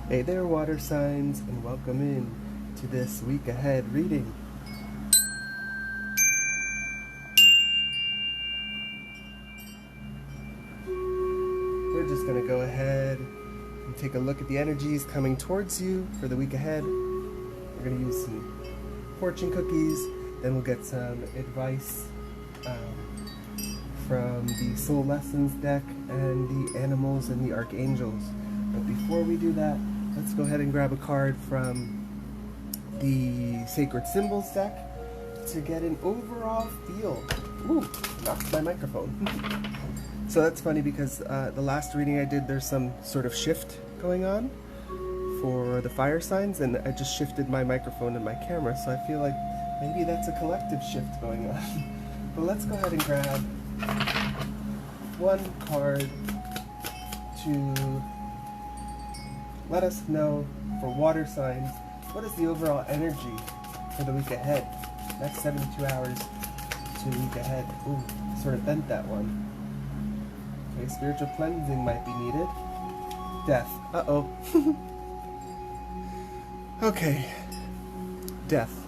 Hey there, water signs, and welcome in to this week ahead reading. We're just going to go ahead and take a look at the energies coming towards you for the week ahead. We're going to use some fortune cookies, then we'll get some advice from the Soul Lessons deck and the Animals and the Archangels. But before we do that, let's go ahead and grab a card from the Sacred Symbols deck to get an overall feel. Ooh, knocked my microphone. So that's funny because the last reading I did, there's some sort of shift going on for the fire signs, and I just shifted my microphone and my camera, so I feel like maybe that's a collective shift going on. But let's go ahead and grab one card to let us know for water signs, what is the overall energy for the week ahead? Next 72 hours to the week ahead. Ooh, sort of bent that one. Okay, spiritual cleansing might be needed. Death. Uh-oh. Okay. Death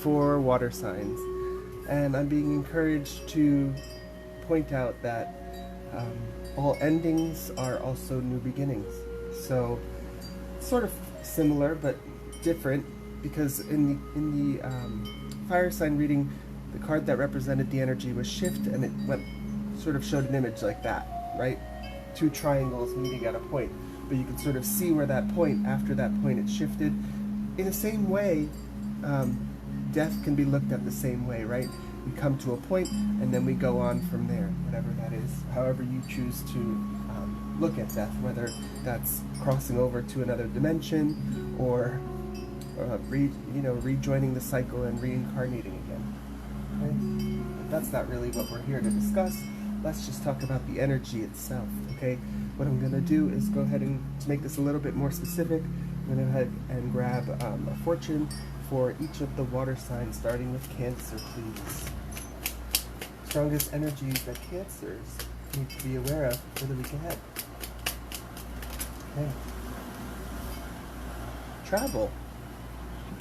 for water signs. And I'm being encouraged to point out that all endings are also new beginnings. So, sort of similar but different, because in the fire sign reading, the card that represented the energy was shift, and it sort of showed an image like that, right? Two triangles meeting at a point, but you can sort of see where that point, after that point, it shifted. In the same way, death can be looked at the same way, right? We come to a point, and then we go on from there, whatever that is, however you choose to look at death, whether that's crossing over to another dimension or rejoining the cycle and reincarnating again. Okay? But that's not really what we're here to discuss. Let's just talk about the energy itself. Okay? What I'm going to do is go ahead and, to make this a little bit more specific, I'm going to go ahead and grab a fortune for each of the water signs, starting with Cancer, please. Strongest energies that Cancers need to be aware of for the week ahead. Okay. Travel.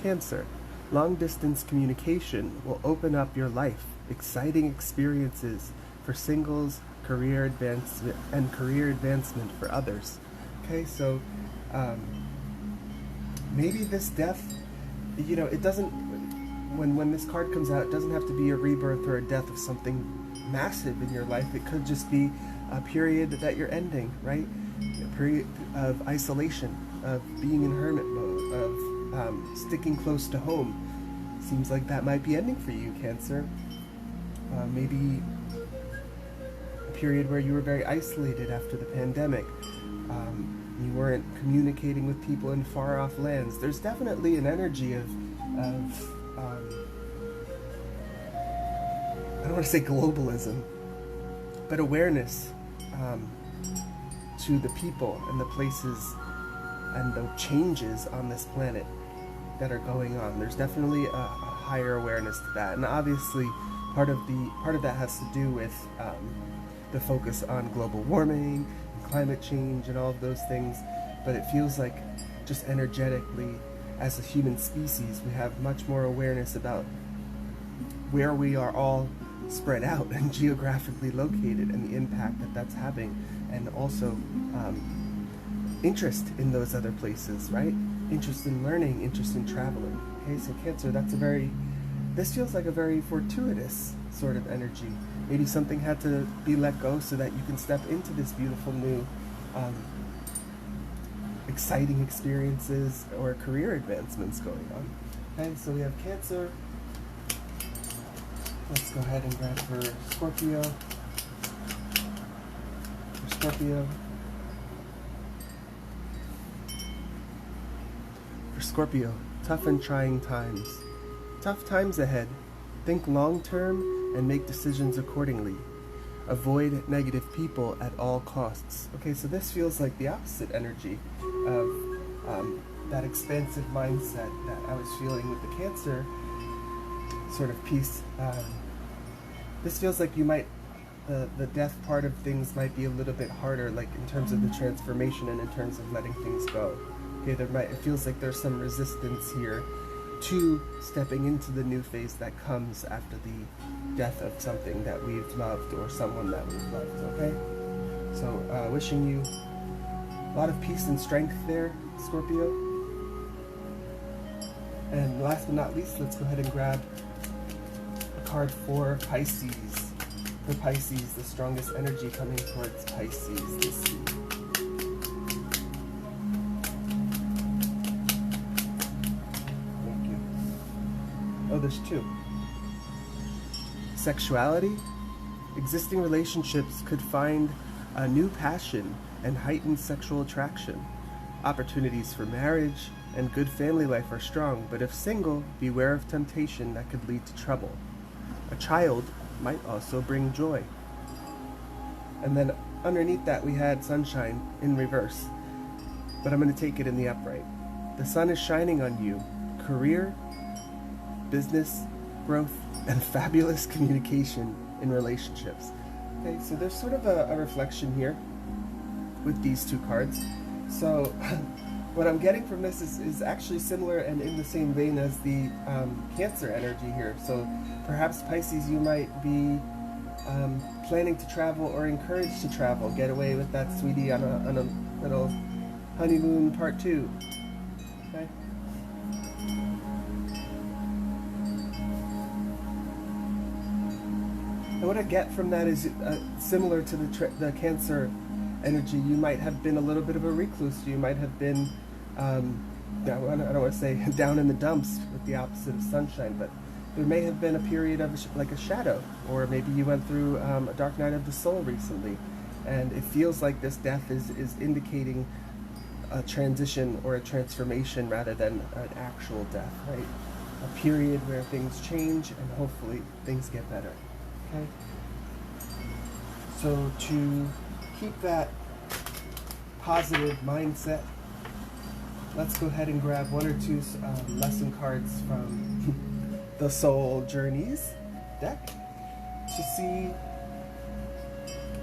Cancer. Long-distance communication will open up your life. Exciting experiences for singles, career advancement for others. Okay, so maybe this death, it doesn't, when this card comes out, it doesn't have to be a rebirth or a death of something massive in your life. It could just be a period that you're ending, right? A period of isolation, of being in hermit mode, of sticking close to home. Seems like that might be ending for you, Cancer. Maybe a period where you were very isolated after the pandemic. You weren't communicating with people in far off lands. There's definitely an energy of I don't want to say globalism, but awareness to the people and the places and the changes on this planet that are going on. There's definitely a higher awareness to that, and obviously part of that has to do with the focus on global warming and climate change and all of those things. But it feels like just energetically, as a human species, we have much more awareness about where we are all spread out and geographically located, and the impact that that's having, and also interest in those other places, right? Interest in learning, interest in traveling. Okay, so Cancer, this feels like a very fortuitous sort of energy. Maybe something had to be let go so that you can step into this beautiful new exciting experiences or career advancements going on. Okay, so we have Cancer. Let's go ahead and grab for Scorpio. For Scorpio. For Scorpio, tough and trying times. Tough times ahead. Think long term and make decisions accordingly. Avoid negative people at all costs. Okay, so this feels like the opposite energy of that expansive mindset that I was feeling with the Cancer sort of piece. This feels like you might the death part of things might be a little bit harder, like in terms of the transformation and in terms of letting things go. Okay, it feels like there's some resistance here to stepping into the new phase that comes after the death of something that we've loved or someone that we've loved, okay? So wishing you a lot of peace and strength there, Scorpio. And last but not least, let's go ahead and grab a card for Pisces. For Pisces, the strongest energy coming towards Pisces this week. Thank you. Oh, there's two. Sexuality. Existing relationships could find a new passion and heightened sexual attraction. Opportunities for marriage and good family life are strong, but if single, beware of temptation that could lead to trouble. A child might also bring joy. And then underneath that we had sunshine in reverse, but I'm going to take it in the upright. The sun is shining on you. Career, business, growth, and fabulous communication in relationships. Okay, so there's sort of a reflection here with these two cards. So what I'm getting from this is actually similar and in the same vein as the Cancer energy here. So perhaps Pisces, you might be planning to travel or encouraged to travel. Get away with that sweetie on a little honeymoon part 2. Okay. And what I get from that is similar to the Cancer energy. You might have been a little bit of a recluse. You might have been, I don't want to say down in the dumps with the opposite of sunshine, but there may have been a period of like a shadow, or maybe you went through a dark night of the soul recently, and it feels like this death is indicating a transition or a transformation rather than an actual death, right? A period where things change and hopefully things get better. Okay, so to keep that positive mindset, let's go ahead and grab one or two lesson cards from the Soul Journeys deck to see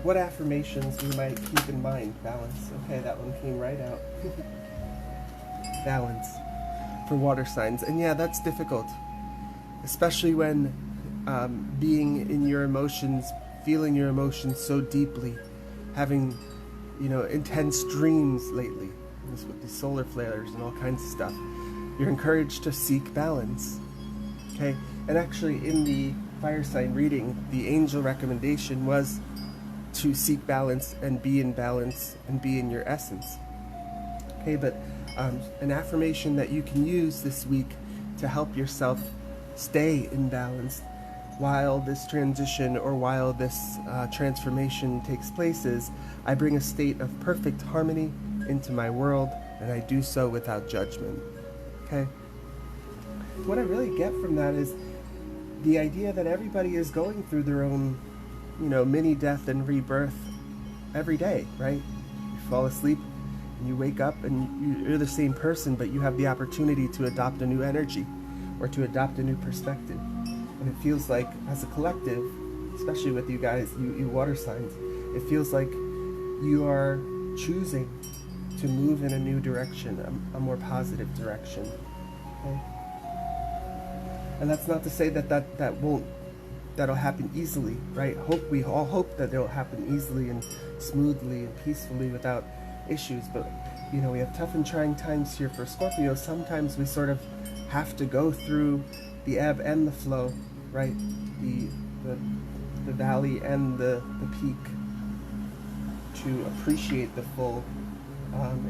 what affirmations we might keep in mind. Balance. Okay, that one came right out. Balance for water signs. And yeah, that's difficult, especially when being in your emotions, feeling your emotions so deeply, having, intense dreams lately, with the solar flares and all kinds of stuff. You're encouraged to seek balance. Okay, and actually in the fire sign reading, the angel recommendation was to seek balance and be in balance and be in your essence. Okay, but an affirmation that you can use this week to help yourself stay in balance while this transition or while this transformation takes place is, I bring a state of perfect harmony into my world, and I do so without judgment. Okay? What I really get from that is the idea that everybody is going through their own, mini death and rebirth every day, right? You fall asleep and you wake up and you're the same person, but you have the opportunity to adopt a new energy or to adopt a new perspective. And it feels like, as a collective, especially with you guys, you water signs, it feels like you are choosing to move in a new direction, a more positive direction. Okay? And that's not to say that'll happen easily, right? We all hope that it'll happen easily and smoothly and peacefully without issues, but we have tough and trying times here for Scorpio. Sometimes we sort of have to go through the ebb and the flow, right? The valley and the peak to appreciate the full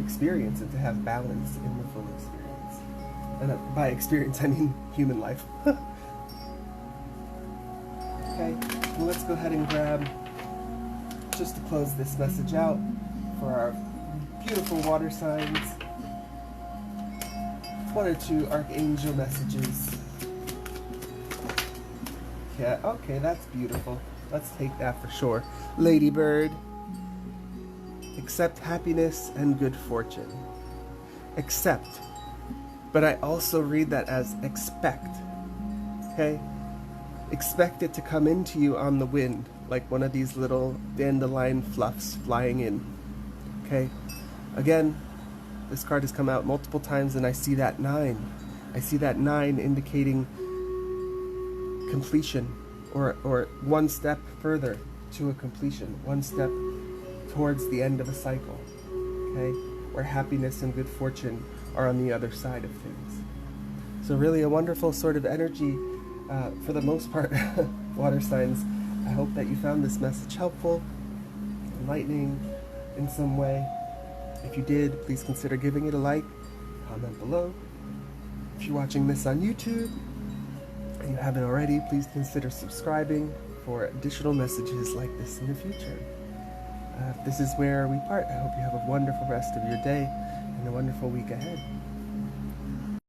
experience and to have balance in the full experience. And by experience, I mean human life. Okay, well, let's go ahead and grab, just to close this message out, for our beautiful water signs, one or two archangel messages. Yeah, okay, that's beautiful. Let's take that for sure. Ladybird, accept happiness and good fortune. Accept. But I also read that as expect. Okay? Expect it to come into you on the wind like one of these little dandelion fluffs flying in. Okay, again, this card has come out multiple times and I see that 9. I see that 9 indicating completion, or one step further to a completion, one step towards the end of a cycle, okay, where happiness and good fortune are on the other side of things. So really a wonderful sort of energy for the most part, water signs. I hope that you found this message helpful, enlightening in some way. If you did, please consider giving it a like, comment below. If you're watching this on YouTube and you haven't already, please consider subscribing for additional messages like this in the future. If this is where we part, I hope you have a wonderful rest of your day and a wonderful week ahead.